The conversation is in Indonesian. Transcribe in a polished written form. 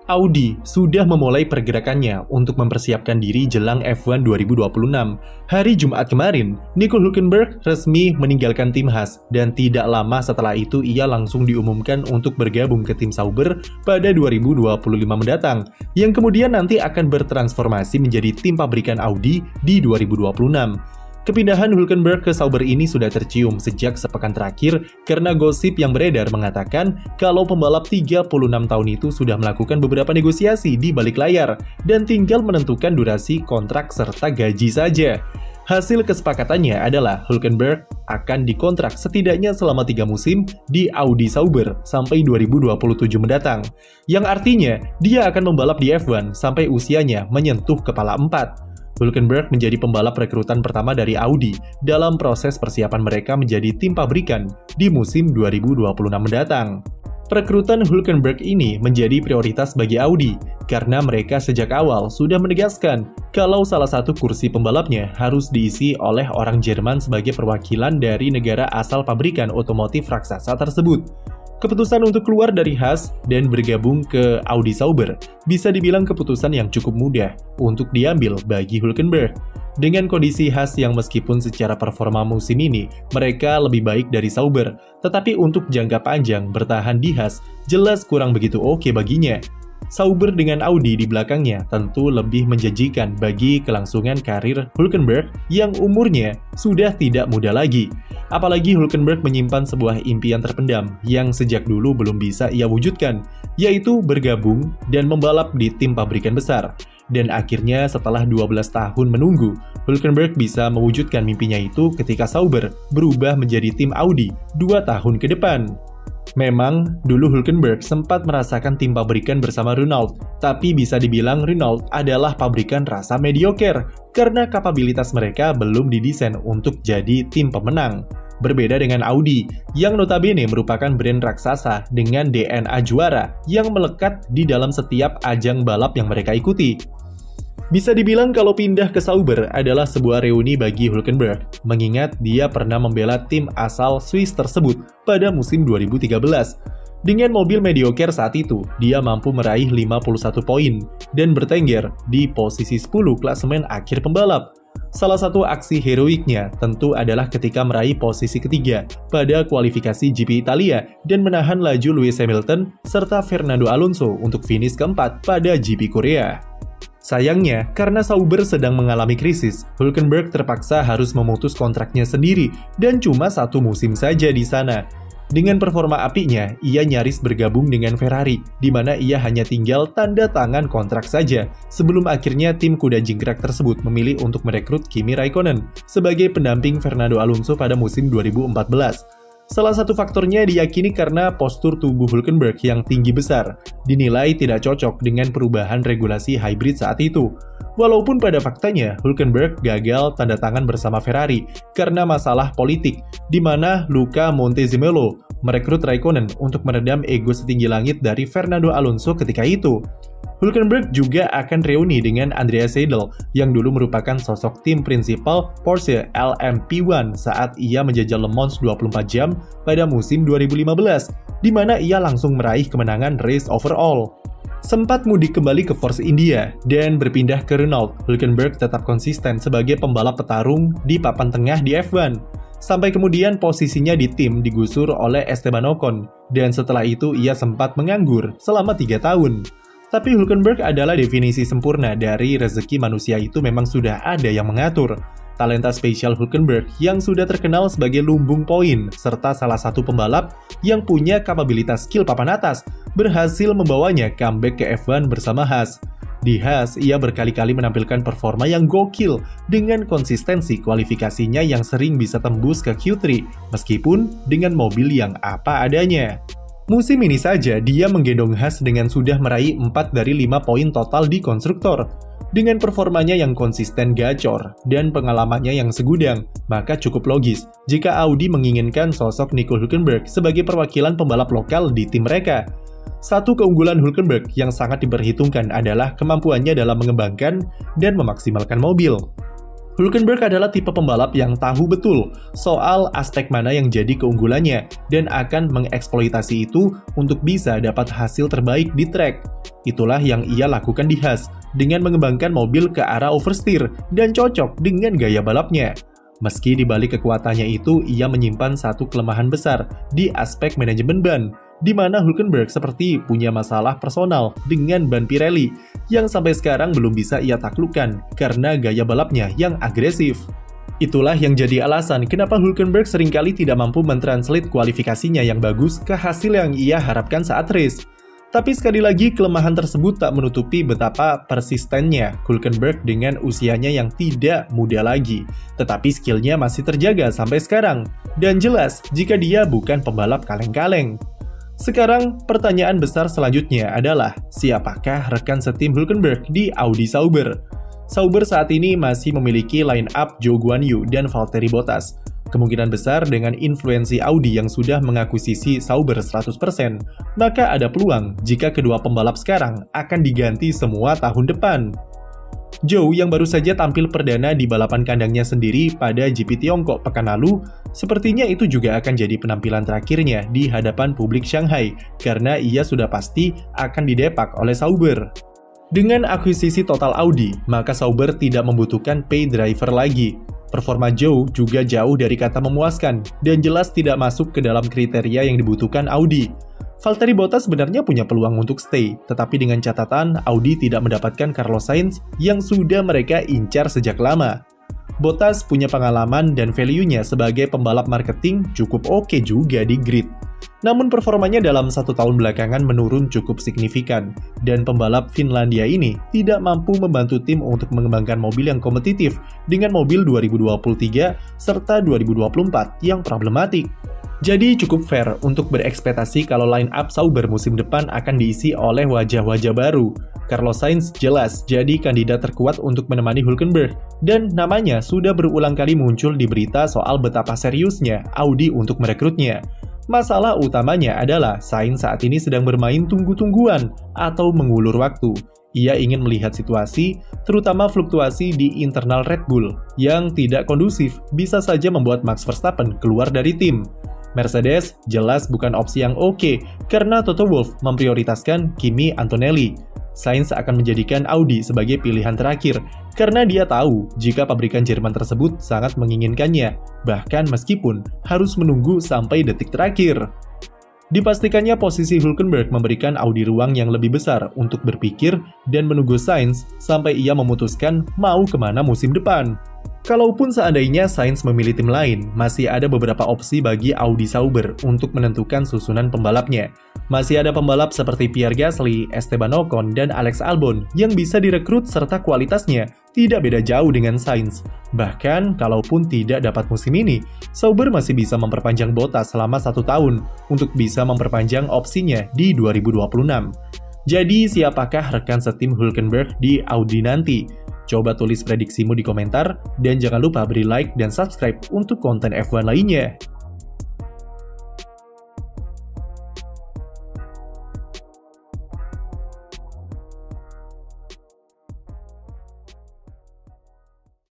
Audi sudah memulai pergerakannya untuk mempersiapkan diri jelang F1 2026. Hari Jumat kemarin, Nico Hülkenberg resmi meninggalkan tim Haas dan tidak lama setelah itu ia langsung diumumkan untuk bergabung ke tim Sauber pada 2025 mendatang, yang kemudian nanti akan bertransformasi menjadi tim pabrikan Audi di 2026. Kepindahan Hülkenberg ke Sauber ini sudah tercium sejak sepekan terakhir karena gosip yang beredar mengatakan kalau pembalap 36 tahun itu sudah melakukan beberapa negosiasi di balik layar dan tinggal menentukan durasi kontrak serta gaji saja. Hasil kesepakatannya adalah Hülkenberg akan dikontrak setidaknya selama 3 musim di Audi Sauber sampai 2027 mendatang, yang artinya dia akan membalap di F1 sampai usianya menyentuh kepala 4. Hülkenberg menjadi pembalap rekrutan pertama dari Audi dalam proses persiapan mereka menjadi tim pabrikan di musim 2026 mendatang. Perekrutan Hülkenberg ini menjadi prioritas bagi Audi karena mereka sejak awal sudah menegaskan kalau salah satu kursi pembalapnya harus diisi oleh orang Jerman sebagai perwakilan dari negara asal pabrikan otomotif raksasa tersebut. Keputusan untuk keluar dari Haas dan bergabung ke Audi Sauber bisa dibilang keputusan yang cukup mudah untuk diambil bagi Hülkenberg. Dengan kondisi Haas yang meskipun secara performa musim ini mereka lebih baik dari Sauber, tetapi untuk jangka panjang bertahan di Haas jelas kurang begitu oke baginya. Sauber dengan Audi di belakangnya tentu lebih menjanjikan bagi kelangsungan karir Hülkenberg yang umurnya sudah tidak muda lagi. Apalagi Hülkenberg menyimpan sebuah impian terpendam yang sejak dulu belum bisa ia wujudkan, yaitu bergabung dan membalap di tim pabrikan besar. Dan akhirnya setelah 12 tahun menunggu, Hülkenberg bisa mewujudkan mimpinya itu ketika Sauber berubah menjadi tim Audi 2 tahun ke depan. Memang, dulu Hülkenberg sempat merasakan tim pabrikan bersama Renault, tapi bisa dibilang Renault adalah pabrikan rasa mediocre karena kapabilitas mereka belum didesain untuk jadi tim pemenang. Berbeda dengan Audi, yang notabene merupakan brand raksasa dengan DNA juara yang melekat di dalam setiap ajang balap yang mereka ikuti. Bisa dibilang kalau pindah ke Sauber adalah sebuah reuni bagi Hülkenberg, mengingat dia pernah membela tim asal Swiss tersebut pada musim 2013. Dengan mobil mediocre saat itu, dia mampu meraih 51 poin dan bertengger di posisi 10 klasemen akhir pembalap. Salah satu aksi heroiknya tentu adalah ketika meraih posisi ketiga pada kualifikasi GP Italia dan menahan laju Lewis Hamilton serta Fernando Alonso untuk finish keempat pada GP Korea. Sayangnya, karena Sauber sedang mengalami krisis, Hülkenberg terpaksa harus memutus kontraknya sendiri dan cuma 1 musim saja di sana. Dengan performa apinya, ia nyaris bergabung dengan Ferrari, di mana ia hanya tinggal tanda tangan kontrak saja, sebelum akhirnya tim kuda jingkrak tersebut memilih untuk merekrut Kimi Raikkonen sebagai pendamping Fernando Alonso pada musim 2014. Salah satu faktornya diyakini karena postur tubuh Hülkenberg yang tinggi besar, dinilai tidak cocok dengan perubahan regulasi hybrid saat itu. Walaupun pada faktanya Hülkenberg gagal tanda tangan bersama Ferrari karena masalah politik, di mana Luca Montezemolo merekrut Raikkonen untuk meredam ego setinggi langit dari Fernando Alonso ketika itu. Hülkenberg juga akan reuni dengan Andreas Seidl yang dulu merupakan sosok tim prinsipal Porsche LMP1 saat ia menjajal Le Mans 24 jam pada musim 2015, di mana ia langsung meraih kemenangan race overall. Sempat mudik kembali ke Force India dan berpindah ke Renault, Hülkenberg tetap konsisten sebagai pembalap petarung di papan tengah di F1. Sampai kemudian posisinya di tim digusur oleh Esteban Ocon, dan setelah itu ia sempat menganggur selama 3 tahun. Tapi Hülkenberg adalah definisi sempurna dari rezeki manusia itu memang sudah ada yang mengatur. Talenta spesial Hülkenberg yang sudah terkenal sebagai lumbung poin, serta salah satu pembalap yang punya kapabilitas skill papan atas, berhasil membawanya comeback ke F1 bersama Haas. Di Haas, ia berkali-kali menampilkan performa yang gokil dengan konsistensi kualifikasinya yang sering bisa tembus ke Q3, meskipun dengan mobil yang apa adanya. Musim ini saja, dia menggendong Haas dengan sudah meraih 4 dari 5 poin total di konstruktor. Dengan performanya yang konsisten gacor dan pengalamannya yang segudang, maka cukup logis jika Audi menginginkan sosok Nico Hülkenberg sebagai perwakilan pembalap lokal di tim mereka. Satu keunggulan Hülkenberg yang sangat diperhitungkan adalah kemampuannya dalam mengembangkan dan memaksimalkan mobil. Hülkenberg adalah tipe pembalap yang tahu betul soal aspek mana yang jadi keunggulannya dan akan mengeksploitasi itu untuk bisa dapat hasil terbaik di track. Itulah yang ia lakukan di Haas, dengan mengembangkan mobil ke arah oversteer dan cocok dengan gaya balapnya. Meski di balik kekuatannya itu, ia menyimpan satu kelemahan besar di aspek manajemen ban, di mana Hülkenberg seperti punya masalah personal dengan ban Pirelli yang sampai sekarang belum bisa ia taklukkan karena gaya balapnya yang agresif. Itulah yang jadi alasan kenapa Hülkenberg seringkali tidak mampu mentranslate kualifikasinya yang bagus ke hasil yang ia harapkan saat race. Tapi sekali lagi, kelemahan tersebut tak menutupi betapa persistennya Hülkenberg dengan usianya yang tidak muda lagi. Tetapi skillnya masih terjaga sampai sekarang. Dan jelas, jika dia bukan pembalap kaleng-kaleng. Sekarang, pertanyaan besar selanjutnya adalah, siapakah rekan setim Hülkenberg di Audi Sauber? Sauber saat ini masih memiliki line-up Zhou Guanyu dan Valtteri Bottas. Kemungkinan besar dengan influensi Audi yang sudah mengakuisisi Sauber 100%, maka ada peluang jika kedua pembalap sekarang akan diganti semua tahun depan. Zhou yang baru saja tampil perdana di balapan kandangnya sendiri pada GP Tiongkok pekan lalu, sepertinya itu juga akan jadi penampilan terakhirnya di hadapan publik Shanghai, karena ia sudah pasti akan didepak oleh Sauber. Dengan akuisisi total Audi, maka Sauber tidak membutuhkan pay driver lagi. Performa Zhou juga jauh dari kata memuaskan, dan jelas tidak masuk ke dalam kriteria yang dibutuhkan Audi. Valtteri Bottas sebenarnya punya peluang untuk stay, tetapi dengan catatan Audi tidak mendapatkan Carlos Sainz yang sudah mereka incar sejak lama. Bottas punya pengalaman dan value-nya sebagai pembalap marketing cukup oke juga di grid. Namun performanya dalam 1 tahun belakangan menurun cukup signifikan, dan pembalap Finlandia ini tidak mampu membantu tim untuk mengembangkan mobil yang kompetitif dengan mobil 2023 serta 2024 yang problematik. Jadi cukup fair untuk berekspektasi kalau line-up Sauber musim depan akan diisi oleh wajah-wajah baru. Carlos Sainz jelas jadi kandidat terkuat untuk menemani Hülkenberg, dan namanya sudah berulang kali muncul di berita soal betapa seriusnya Audi untuk merekrutnya. Masalah utamanya adalah Sainz saat ini sedang bermain tunggu-tungguan atau mengulur waktu. Ia ingin melihat situasi, terutama fluktuasi di internal Red Bull, yang tidak kondusif bisa saja membuat Max Verstappen keluar dari tim. Mercedes jelas bukan opsi yang oke, karena Toto Wolff memprioritaskan Kimi Antonelli. Sainz akan menjadikan Audi sebagai pilihan terakhir, karena dia tahu jika pabrikan Jerman tersebut sangat menginginkannya, bahkan meskipun harus menunggu sampai detik terakhir. Dipastikannya posisi Hülkenberg memberikan Audi ruang yang lebih besar untuk berpikir dan menunggu Sainz sampai ia memutuskan mau kemana musim depan. Kalaupun seandainya Sainz memilih tim lain, masih ada beberapa opsi bagi Audi Sauber untuk menentukan susunan pembalapnya. Masih ada pembalap seperti Pierre Gasly, Esteban Ocon, dan Alex Albon yang bisa direkrut serta kualitasnya tidak beda jauh dengan Sainz. Bahkan, kalaupun tidak dapat musim ini, Sauber masih bisa memperpanjang Bottas selama 1 tahun untuk bisa memperpanjang opsinya di 2026. Jadi, siapakah rekan setim Hülkenberg di Audi nanti? Coba tulis prediksimu di komentar, dan jangan lupa beri like dan subscribe untuk konten F1 lainnya.